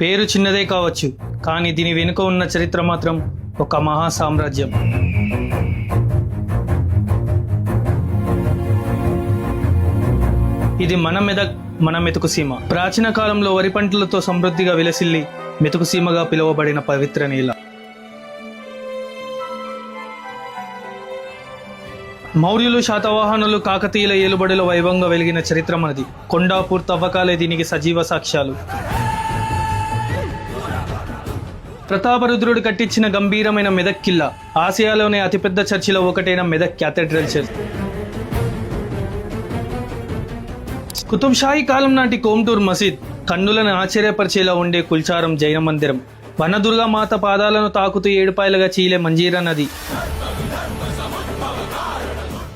పేరు చిన్నదే కావచ్చు, కానీ దీని వెనుక ఉన్న చరిత్ర మాత్రం ఒక మహా సామ్రాజ్యం. ఇది మన మెదక్, మన మెతుకుసీమ. ప్రాచీన కాలంలో వరి పంటలతో సమృద్ధిగా విలసిల్లి మెతుకుసీమగా పిలువబడిన పవిత్ర నేల. మౌర్యులు, శాతవాహనులు, కాకతీయుల ఏలుబడిలో వైభవంగా వెలిగిన చరిత్ర మనది. కొండాపూర్ తవ్వకాలే దీనికి సజీవ సాక్ష్యాలు. ప్రతాపరుద్రుడు కట్టించిన గంభీరమైన మెదక్ కిల్లా, ఆసియాలోనే అతిపెద్ద చర్చిలో ఒకటైన మెదక్ క్యాథెడ్రల్ చర్చ్. కుతుబ్ షాహీ కాలం నాటి కోమ్టూర్ మసీద్, కన్నులను ఆశ్చర్యపరిచేలా ఉండే కుల్చారం జైన మందిరం, వనదుర్గా మాత పాదాలను తాకుతూ ఏడుపాయలుగా చీలే మంజీరా నది,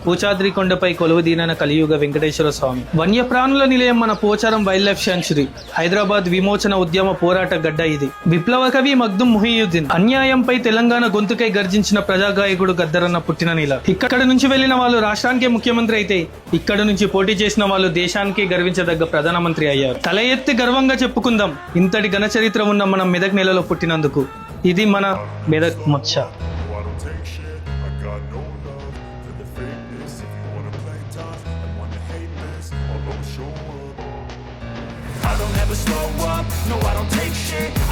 పూచాద్రి కొండపై కొలువుదీనన కలియుగ వెంకటేశ్వర స్వామి, వన్యప్రాణుల నిలయం మన Pocharam wild life sanctuary, Hyderabad విమోచన ఉద్యమ పోరాట గడ్డ ఇది. విప్లవ కవి మగ్దుం ముహియుద్దీన్, అన్యాయంపై తెలంగాణ గొంతుకై గర్జించిన ప్రజాగాయకుడు గద్దరన్న పుట్టిన నేల. ఇక్కడ నుంచి వెళ్లిన వాళ్ళు రాష్ట్రానికే ముఖ్యమంత్రి అయితే, ఇక్కడ నుంచి పోటీ చేసిన వాళ్ళు దేశానికే గర్వించదగ్గ ప్రధానమంత్రి అయ్యారు. తల ఎత్తి గర్వంగా చెప్పుకుందాం ఇంతటి ఘన చరిత్ర ఉన్న మనం మెదక్ నెలలో పుట్టినందుకు. ఇది మన మెదక్ మచ్చ. I don't ever slow up, no I don't take shit.